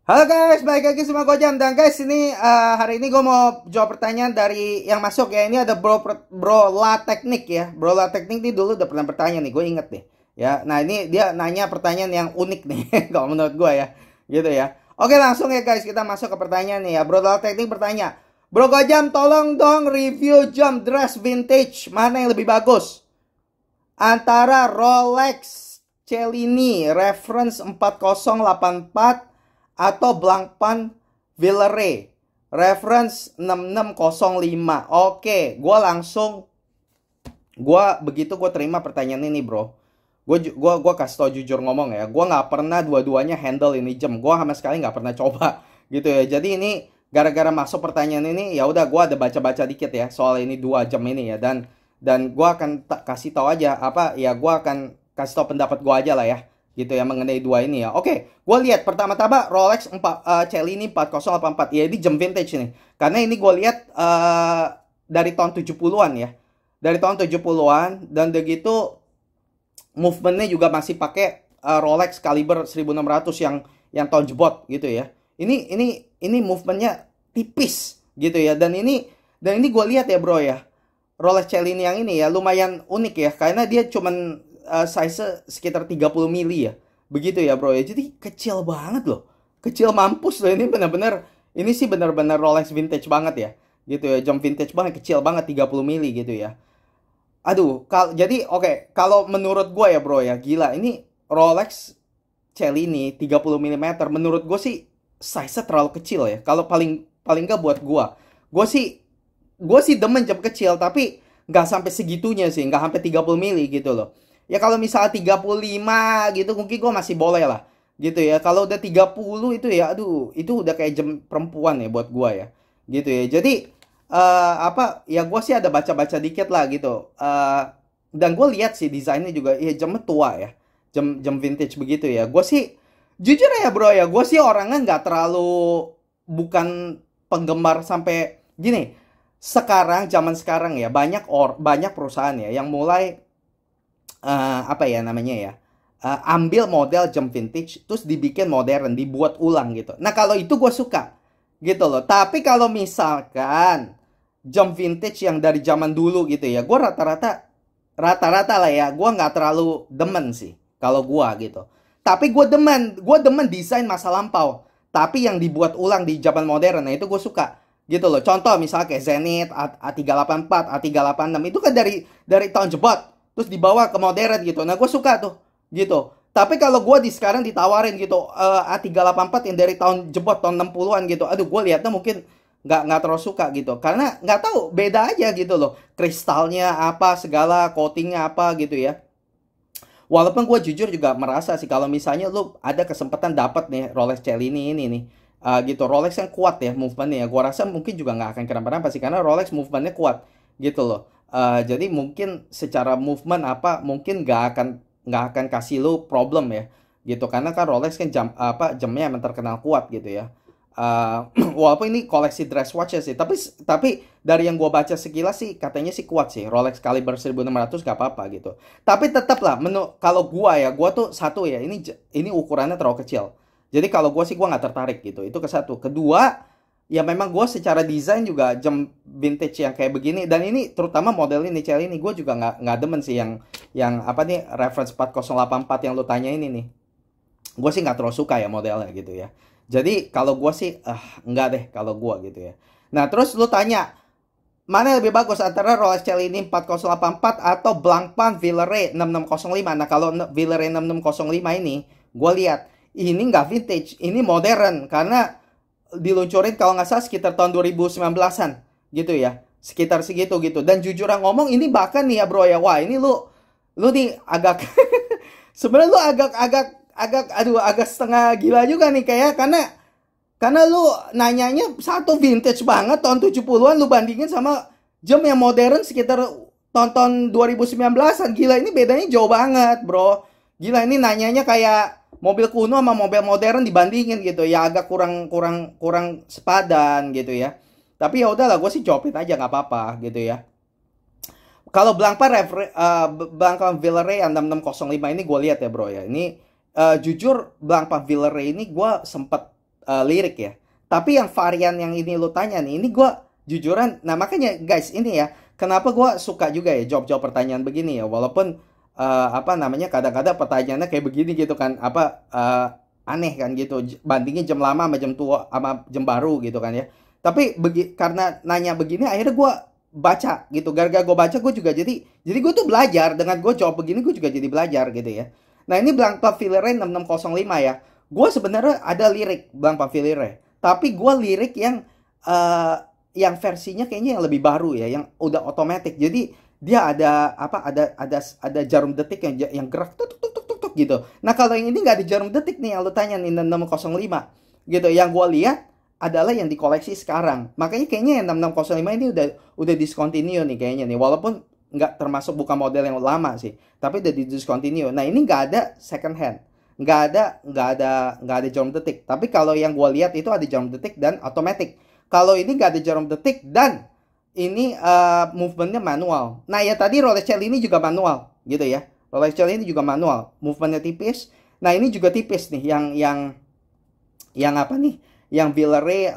Halo guys, balik lagi sama Gojam. Dan guys, ini hari ini gue mau jawab pertanyaan dari yang masuk ya. Ini ada bro La Teknik ya. Bro La Teknik ini dulu udah pernah bertanya nih, gue inget nih. Ya, nah ini dia nanya pertanyaan yang unik nih, kalau menurut gue ya, gitu ya. Oke, langsung ya guys, kita masuk ke pertanyaan nih ya. Bro La Teknik bertanya, Bro Gojam, tolong dong review jam dress vintage, mana yang lebih bagus? Antara Rolex Cellini reference 4084 atau Blancpain Villeray reference 6605. Oke, begitu gue terima pertanyaan ini, bro. Gue kasih tau jujur ngomong ya, gue nggak pernah dua-duanya handle ini jam. Gue sama sekali nggak pernah coba gitu ya. Jadi ini gara-gara masuk pertanyaan ini, ya udah gue ada baca-baca dikit ya soal ini dua jam ini ya. Dan gue akan kasih tahu aja apa ya, gue akan kasih tahu pendapat gue aja lah ya, gitu ya, mengenai dua ini ya. Oke, gue lihat pertama-tama Rolex Cellini 4084 ya, ini jam vintage nih. Karena ini gue lihat dari tahun 70-an ya. Dari tahun 70-an, dan begitu movementnya juga masih pakai Rolex kaliber 1600 yang tahun jebot gitu ya. Ini movementnya tipis gitu ya. Dan ini gue lihat ya, bro ya. Rolex Cellini yang ini ya lumayan unik ya, karena dia cuman size sekitar 30 mili ya. Begitu ya, bro ya. Jadi kecil banget loh. Kecil mampus loh, ini benar-benar, ini sih benar-benar Rolex vintage banget ya. Gitu ya, jam vintage banget, kecil banget 30 mili gitu ya. Aduh, jadi oke, kalau menurut gue ya, bro ya, gila. Ini Rolex Cellini 30 milimeter menurut gue sih size-nya terlalu kecil ya. Kalau paling paling nggak buat gue. Gue sih demen jam kecil, tapi nggak sampai segitunya sih, nggak sampai 30 mili gitu loh. Ya kalau misalnya 35 gitu mungkin gue masih boleh lah gitu ya. Kalau udah 30 itu ya, aduh, itu udah kayak jam perempuan ya buat gue ya, gitu ya. Jadi apa ya, gue sih ada baca-baca dikit lah gitu. Dan gue lihat sih desainnya juga ya, jamnya tua ya, jam jam vintage begitu ya. Gue sih jujur ya, bro ya, gue sih orangnya nggak terlalu, bukan penggemar sampai gini. Zaman sekarang ya, banyak perusahaan ya yang mulai apa ya namanya ya, ambil model jam vintage terus dibikin modern, dibuat ulang gitu. Nah kalau itu gue suka gitu loh. Tapi kalau misalkan jam vintage yang dari zaman dulu gitu ya, gue rata-rata lah ya, gue nggak terlalu demen sih kalau gue gitu. Tapi gue demen desain masa lampau, tapi yang dibuat ulang di zaman modern, nah itu gue suka gitu loh. Contoh misalnya kayak Zenith A384, A386, itu kan dari tahun jebot terus dibawa ke modern gitu. Nah gue suka tuh gitu. Tapi kalau gue sekarang ditawarin gitu A384 yang dari tahun jebot tahun 60-an gitu, aduh, gue liatnya mungkin nggak terlalu suka gitu, karena nggak tahu, beda aja gitu loh, kristalnya apa, segala coatingnya apa gitu ya. Walaupun gue jujur juga merasa sih, kalau misalnya lu ada kesempatan dapat nih Rolex Cellini ini nih, gitu, Rolex yang kuat ya movementnya ya, gue rasa mungkin juga nggak akan kenapa-napa sih, karena Rolex movementnya kuat gitu loh. Jadi mungkin secara movement apa, mungkin nggak akan kasih lu problem ya, gitu, karena kan Rolex kan jamnya emang terkenal kuat gitu ya. Walaupun ini koleksi dress watch sih, tapi dari yang gue baca sekilas sih katanya sih kuat sih, Rolex kaliber 1600 gak apa-apa gitu. Tapi tetap lah, kalau gue tuh satu ya, ini ukurannya terlalu kecil. Jadi kalau gue sih gue nggak tertarik gitu. Itu ke satu. Kedua, ya memang gue secara desain juga jam vintage yang kayak begini, dan ini terutama model ini Cel ini gue juga nggak demen sih, yang apa nih, reference 4084 yang lu tanya ini nih. Gue sih nggak terlalu suka ya modelnya gitu ya. Jadi kalau gue sih nggak deh kalau gue gitu ya. Nah terus lu tanya, mana yang lebih bagus antara Rolex Cellini 4084 atau Blancpain Villeray 6605. Nah kalau Villeray 6605 ini, gue lihat ini nggak vintage, ini modern, karena diluncurin kalau nggak salah sekitar tahun 2019-an gitu ya, sekitar segitu gitu. Dan jujuran ngomong, ini bahkan nih ya, bro ya, wah ini lu nih agak sebenarnya lu agak setengah gila juga nih, kayak, karena lu nanyanya satu vintage banget tahun 70-an, lu bandingin sama jam yang modern sekitar tahun 2019-an. Gila, ini bedanya jauh banget, bro. Gila, ini nanyanya kayak mobil kuno sama mobil modern dibandingin gitu ya, agak kurang sepadan gitu ya. Tapi ya udahlah, gue sih jawabin aja nggak apa-apa gitu ya. Kalau Blancpain Villeray 6605 ini gue lihat ya, bro ya. Ini jujur Blancpain Villeray ini gue sempet lirik ya. Tapi yang varian yang ini lu tanya nih, ini gue jujuran. Nah makanya guys ini ya, kenapa gue suka juga ya jawab-jawab pertanyaan begini ya. Walaupun apa namanya kadang-kadang pertanyaannya kayak begini gitu kan, apa aneh kan gitu. Bandingin jam lama sama jam tua sama jam baru gitu kan ya. Tapi karena nanya begini akhirnya gue baca gitu. Gara-gara gue baca gue juga jadi gue tuh belajar dengan gue jawab begini, gue juga jadi belajar gitu ya. Nah ini Blanc Pavillere 6605 ya. Gue sebenarnya ada lirik Blanc Pavillere, tapi gue lirik yang versinya kayaknya yang lebih baru ya, yang udah otomatis. Jadi dia ada apa? Ada jarum detik yang gerak tuk tuk tuk tuk tuk gitu. Nah kalau yang ini nggak ada jarum detik nih yang lu tanya nih 6605 gitu. Yang gue lihat adalah yang dikoleksi sekarang. Makanya kayaknya yang 6605 ini udah discontinue nih kayaknya nih. Walaupun nggak termasuk bukan model yang lama sih, tapi udah di discontinue. Nah ini nggak ada second hand, nggak ada jarum detik. Tapi kalau yang gue lihat itu ada jarum detik dan otomatis. Kalau ini nggak ada jarum detik dan ini movementnya manual. Nah ya tadi Rolex Cell ini juga manual gitu ya. Rolex Cell ini juga manual, movementnya tipis. Nah ini juga tipis nih, yang apa nih? Yang Villere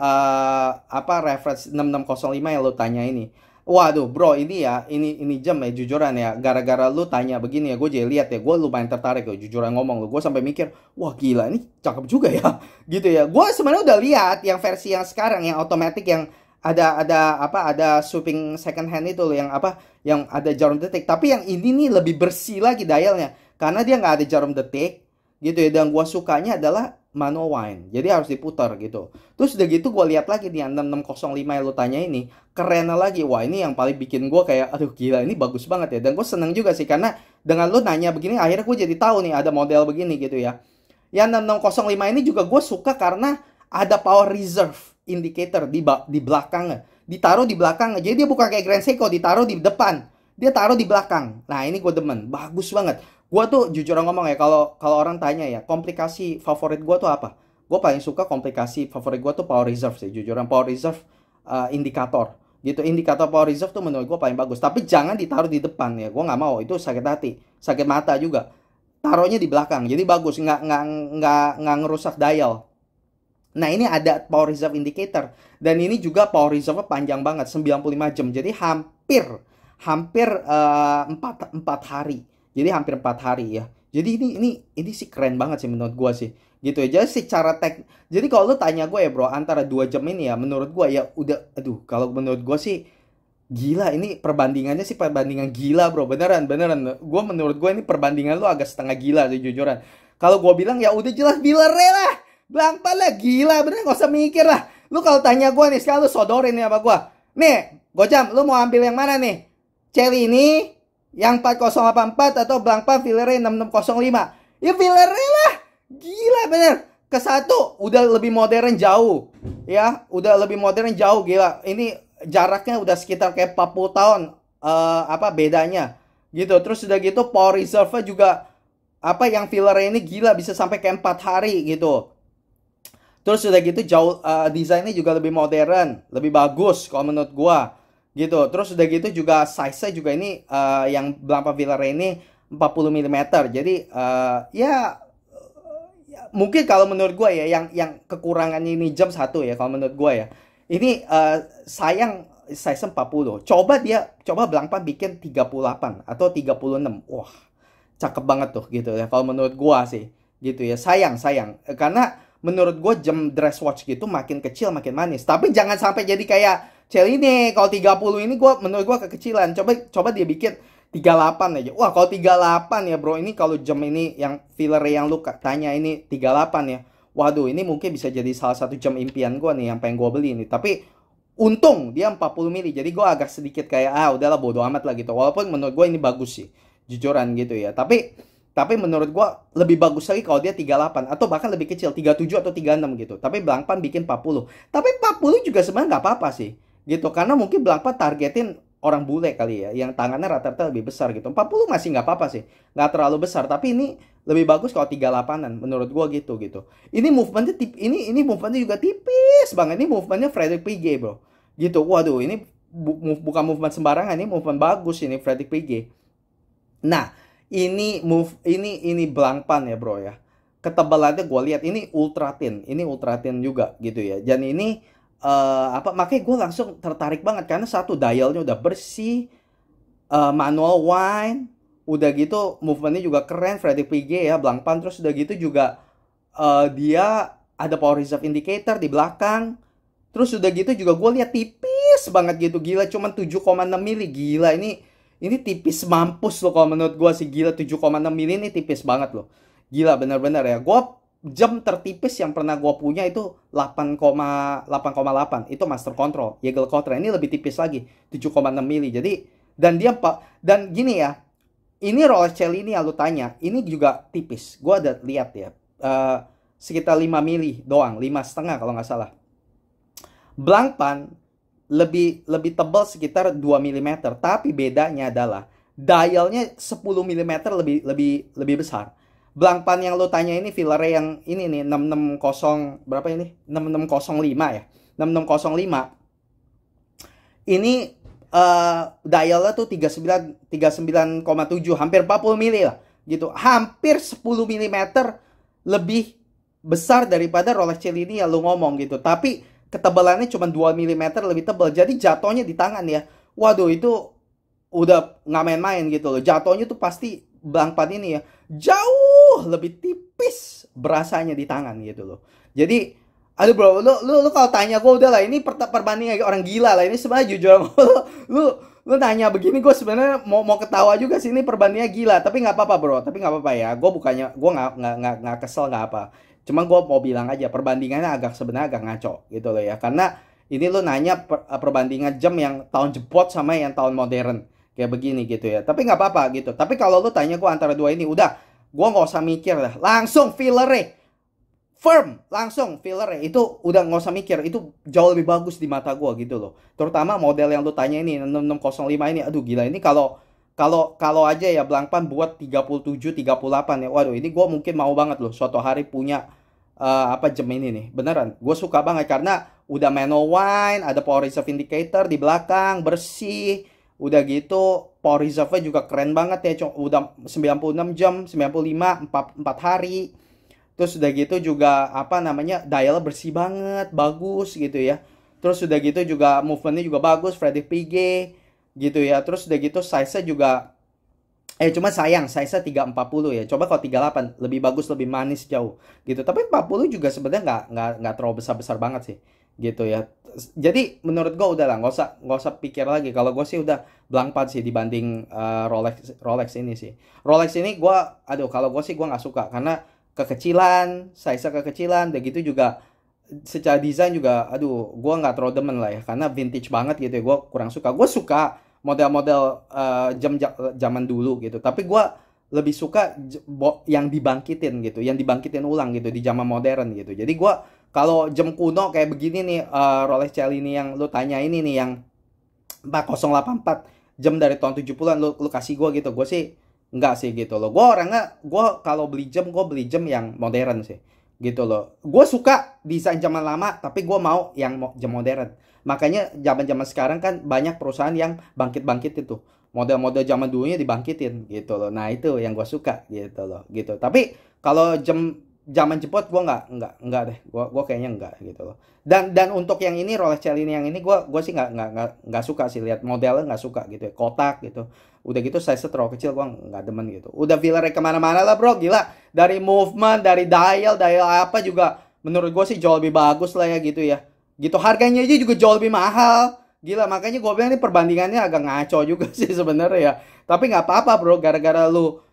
apa reference 6605 yang lo tanya ini. Waduh bro, ini ya, ini jam ya jujuran ya. Gara-gara lu tanya begini ya, gue jadi lihat ya, gue lumayan tertarik ya, jujuran ngomong lu. Gue sampai mikir, wah gila ini cakep juga ya, gitu ya. Gue sebenarnya udah lihat yang versi yang sekarang yang otomatis yang ada sweeping second hand itu loh, yang apa, yang ada jarum detik. Tapi yang ini nih lebih bersih lagi dialnya, karena dia nggak ada jarum detik, gitu ya. Dan gue sukanya adalah manual wind, jadi harus diputar gitu. Terus udah gitu gue lihat lagi nih 6605 yang lu tanya ini keren lagi. Wah ini yang paling bikin gue kayak aduh gila ini bagus banget ya. Dan gue seneng juga sih karena dengan lu nanya begini akhirnya gue jadi tahu nih ada model begini gitu ya. Yang 6605 ini juga gue suka karena ada power reserve indicator di belakangnya, ditaruh di belakang. Jadi dia bukan kayak Grand Seiko ditaruh di depan, dia taruh di belakang. Nah ini gue demen, bagus banget. Gue tuh jujur ngomong ya, kalau orang tanya ya komplikasi favorit gue tuh apa, gue paling suka komplikasi favorit gue tuh power reserve sih, jujuran. Power reserve indikator gitu, indikator power reserve tuh menurut gue paling bagus. Tapi jangan ditaruh di depan ya, gue nggak mau, itu sakit hati, sakit mata juga. Taruhnya di belakang, jadi bagus, nggak ngerusak dial. Nah ini ada power reserve indicator, dan ini juga power reserve panjang banget 95 jam, jadi hampir 4 hari. Jadi hampir 4 hari ya. Jadi ini sih keren banget sih menurut gua sih. Gitu ya. Jadi secara jadi kalau lu tanya gue ya bro, antara 2 jam ini ya menurut gua ya udah aduh, kalau menurut gua sih gila, ini perbandingannya sih perbandingan gila bro. Beneran. Gua menurut gua ini perbandingan lu agak setengah gila sih jujuran. Kalau gua bilang ya udah jelas Villere lah. Blancpain lah, gila bener, gak usah mikir lah. Lu kalau tanya gua nih sekarang, lu sodorin nih apa gua. Nih, Gojam, lu mau ambil yang mana nih? Celi ini yang 4084 atau Blancpain Villere 6605? Ya Villere lah. Gila bener. Ke satu udah lebih modern jauh. Ya, udah lebih modern jauh, gila. Ini jaraknya udah sekitar kayak 40 tahun apa bedanya. Gitu. Terus udah gitu power reserve-nya juga apa yang Villere ini gila bisa sampai kayak 4 hari gitu. Terus udah gitu jauh desainnya juga lebih modern, lebih bagus kalau menurut gua. Gitu. Terus udah gitu juga size-nya juga ini yang Blancpain Villere ini 40 mm. Jadi ya mungkin kalau menurut gua ya yang kekurangannya ini jam satu ya kalau menurut gua ya. Ini sayang size 40. Coba Blancpain bikin 38 atau 36. Wah, cakep banget tuh gitu ya kalau menurut gua sih. Gitu ya. Sayang. Karena menurut gue jam dress watch gitu makin kecil makin manis. Tapi jangan sampai jadi kayak Cel ini. Kalau 30 ini menurut gue kekecilan. Coba dia bikin 38 aja. Wah, kalau 38 ya bro, ini kalau jam ini yang Villere yang lu tanya ini 38 ya. Waduh, ini mungkin bisa jadi salah satu jam impian gue nih yang pengen gue beli nih. Tapi untung dia 40 mili. Jadi gue agak sedikit kayak udahlah bodo amat lah gitu. Walaupun menurut gue ini bagus sih. Jujuran gitu ya. Tapi menurut gua lebih bagus lagi kalau dia 38 atau bahkan lebih kecil 37 atau 36 gitu. Tapi Blancpain bikin 40. Tapi 40 juga sebenarnya nggak apa-apa sih. Gitu. Karena mungkin Blancpain targetin orang bule kali ya, yang tangannya rata-rata lebih besar gitu. 40 masih nggak apa-apa sih. Nggak terlalu besar, tapi ini lebih bagus kalau 38-an menurut gua gitu. Ini movementnya ini movementnya juga tipis banget. Ini movementnya Frederick Piguet, bro. Gitu. Waduh, ini bukan movement sembarangan, ini movement bagus ini Frederick Piguet. Nah, ini Blancpain ya bro ya. ketebalannya gue lihat ini ultra thin, ini ultra thin juga gitu ya. Dan ini makanya gue langsung tertarik banget karena satu, dialnya udah bersih, manual wine, udah gitu movementnya juga keren, Freddy PG ya, Blancpain. Terus udah gitu juga dia ada power reserve indicator di belakang. Terus udah gitu juga gue lihat tipis banget gitu, gila, cuman 7,6 mili, gila, ini tipis mampus loh kalau menurut gue sih, gila, 7,6 mili ini tipis banget loh, gila, bener-bener ya. Gue jam tertipis yang pernah gue punya itu 8,8, itu Master Control Eagle Cotra, ini lebih tipis lagi, 7,6 mili. Jadi dan gini ya, ini Rolex Cellini yang lu tanya, ini juga tipis. Gue ada lihat ya, sekitar 5 mili doang, 5,5 kalau nggak salah. Blancpain lebih tebal sekitar 2 mm, tapi bedanya adalah dialnya 10 mm lebih besar. Blancpain yang lo tanya ini Villere yang ini nih 660 berapa ini? 6605 ya. 6605. Ini dialnya tuh 39,7, hampir 40 mili lah gitu. Hampir 10 mm lebih besar daripada Rolex Cellini yang lo ngomong gitu. Tapi ketebalannya cuma 2 mm lebih tebal. Jadi jatuhnya di tangan ya, waduh, itu udah nggak main-main gitu loh. Jatuhnya tuh pasti Blancpain ini ya jauh lebih tipis berasanya di tangan gitu loh. Jadi aduh bro, lu kalau tanya gue, udah lah, ini perbandingan orang gila lah. Ini sebenarnya jujur lu nanya begini, gue sebenarnya mau ketawa juga sih, ini perbandingannya gila. Tapi nggak apa-apa bro, tapi nggak apa-apa ya. Gue nggak kesel, nggak apa. Cuma gue mau bilang aja, perbandingannya sebenarnya agak ngaco gitu loh ya. Karena ini lo nanya perbandingan jam yang tahun jepot sama yang tahun modern. Kayak begini gitu ya. Tapi nggak apa-apa gitu. Tapi kalau lo tanya gue antara dua ini, udah, gue nggak usah mikir lah. Langsung Villere. Firm. Langsung Villere. Itu udah nggak usah mikir. Itu jauh lebih bagus di mata gue gitu loh. Terutama model yang lo tanya ini, 6605 ini. Aduh gila, ini kalau aja ya Blancpain buat 37, 38 ya. Waduh, ini gue mungkin mau banget loh suatu hari punya jam ini nih. Beneran, gue suka banget karena udah manual wine, ada power reserve indicator di belakang, bersih. Udah gitu power reserve-nya juga keren banget ya. Udah 96 jam, 95, 4 hari. Terus udah gitu juga dial bersih banget, bagus gitu ya. Terus udah gitu juga movementnya juga bagus, Freddy PG gitu ya. Terus udah gitu size-nya juga cuma sayang size-nya 340 ya. Coba kalau 38 lebih bagus, lebih manis jauh gitu. Tapi 40 juga sebenarnya nggak terlalu besar-besar banget sih gitu ya. Jadi menurut gue udah lah, nggak usah pikir lagi. Kalau gue sih udah Blancpain sih dibanding Rolex ini sih. Rolex ini kalau gue sih gue nggak suka karena kekecilan, size-nya kekecilan, udah gitu juga secara desain juga, gue nggak terlalu demen lah ya, karena vintage banget gitu ya, gue kurang suka. Gue suka model-model jam zaman dulu gitu, tapi gue lebih suka yang dibangkitin gitu, yang dibangkitin ulang gitu di zaman modern gitu. Jadi gue kalau jam kuno kayak begini nih, Rolex Cellini yang lu tanya ini nih, yang 4084, jam dari tahun 70-an lu kasih gue gitu, gue sih enggak sih gitu loh. Gue kalau beli jam, gue beli jam yang modern sih gitu loh. Gue suka desain zaman lama, tapi gue mau yang jam modern. Makanya zaman-zaman sekarang kan banyak perusahaan yang bangkit-bangkit itu model-model zaman dulunya dibangkitin gitu loh. Nah itu yang gue suka gitu loh gitu. Tapi kalau jam zaman jepot gue nggak deh. Gue kayaknya enggak gitu loh. Dan untuk yang ini Rolex Cellini yang ini gue sih nggak suka sih, lihat modelnya, nggak suka gitu ya, kotak gitu. Udah gitu size terlalu kecil, gue nggak demen gitu. Udah Villere kemana-mana lah bro, gila. Dari movement, dari dial apa juga menurut gue sih jauh lebih bagus lah ya gitu ya. Gitu, harganya aja juga jauh lebih mahal. Gila, makanya gue bilang ini perbandingannya agak ngaco juga sih sebenarnya ya. Tapi nggak apa-apa bro, gara-gara lu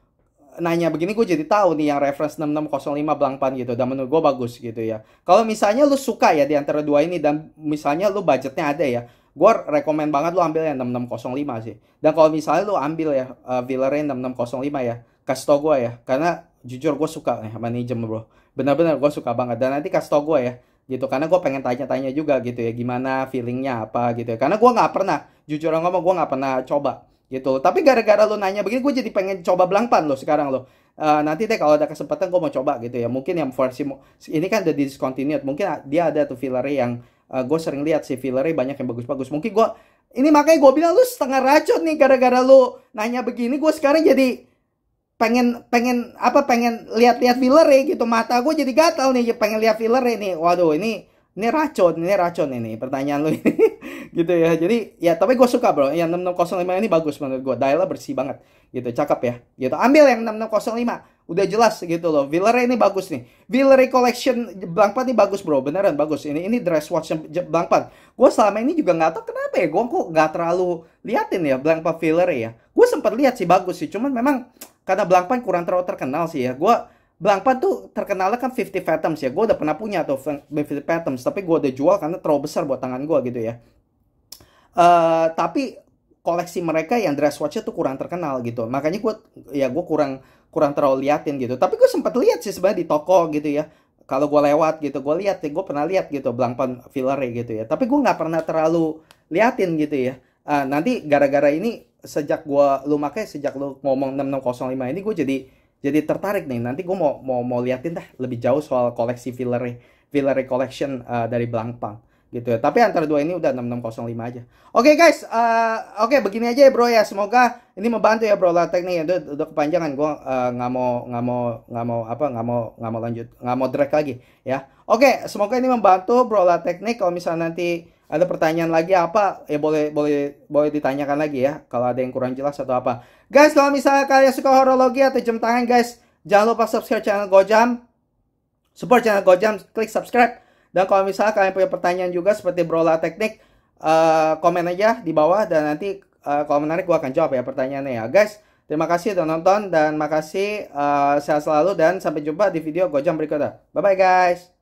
nanya begini gue jadi tahu nih yang reference 6605 Blancpain gitu, dan menurut gue bagus gitu ya. Kalau misalnya lu suka ya di antara dua ini, dan misalnya lu budgetnya ada ya, gue rekomen banget lu ambil yang 6605 sih. Dan kalau misalnya lu ambil ya Villere 6605 ya, kasih tau gue ya, karena jujur gue suka nih sama nih jam bro, benar-benar gue suka banget. Dan nanti kasih tau gue ya gitu, karena gue pengen tanya-tanya juga gitu ya, gimana feelingnya apa gitu ya, karena gue nggak pernah, jujur ngomong, gue nggak pernah coba gitu. Tapi gara-gara lo nanya begini, gue jadi pengen coba Blancpain lo sekarang lo. Nanti deh kalau ada kesempatan gue mau coba gitu ya. Mungkin yang versi ini kan udah discontinued, mungkin dia ada tuh Villere yang gue sering lihat sih, Villere banyak yang bagus-bagus. Mungkin gue ini, makanya gue bilang lu setengah racun nih, gara-gara lu nanya begini gue sekarang jadi pengen lihat-lihat filler gitu, mata gue jadi gatal nih pengen lihat filler ini. Waduh, ini racun ini pertanyaan lu ini. Gitu ya. Jadi ya tapi gue suka bro, yang 6605 ini bagus menurut gue, dialnya bersih banget gitu, cakep ya gitu. Ambil yang 6605, udah jelas gitu loh. Villeray ini bagus nih, Villeray Collection Blancpain ini bagus bro, beneran bagus. Ini dress watch Blancpain. Gue selama ini juga nggak tahu kenapa ya, gue kok nggak terlalu liatin ya Blancpain Villeray ya. Gue sempat lihat sih bagus sih, cuman memang karena Blancpain kurang terlalu terkenal sih ya. Blancpain tuh terkenalnya kan 50 Fathoms ya. Gue udah pernah punya tuh 50 Fathoms, tapi gue udah jual karena terlalu besar buat tangan gue gitu ya. Tapi koleksi mereka yang dress watch tuh kurang terkenal gitu. Makanya gue kurang terlalu liatin gitu. Tapi gue sempat lihat sih sebenarnya di toko gitu ya. Kalau gue lewat gitu, gue pernah lihat gitu Blancpain Villeray gitu ya. Tapi gue nggak pernah terlalu liatin gitu ya. Nanti gara-gara ini sejak lu ngomong 6605 ini, gue jadi tertarik nih. Nanti gue mau liatin dah lebih jauh soal koleksi Villeray Collection dari Blancpain gitu ya. Tapi antara dua ini udah 6605 aja. Oke guys, oke begini aja ya bro ya. Semoga ini membantu ya bro lah teknik. Udah kepanjangan, gue nggak mau drag lagi ya. Oke, semoga ini membantu bro lah teknik. Kalau misalnya nanti ada pertanyaan lagi apa ya, boleh ditanyakan lagi ya. Kalau ada yang kurang jelas atau apa. Guys, kalau misalnya kalian suka horologi atau jam tangan guys, jangan lupa subscribe channel Gojam. Support channel Gojam, klik subscribe. Dan kalau misalnya kalian punya pertanyaan juga seperti Brola Teknik, komen aja di bawah dan nanti kalau menarik gue akan jawab ya pertanyaannya ya. Guys, terima kasih udah nonton dan makasih, sehat selalu dan sampai jumpa di video Gojam berikutnya. Bye bye guys.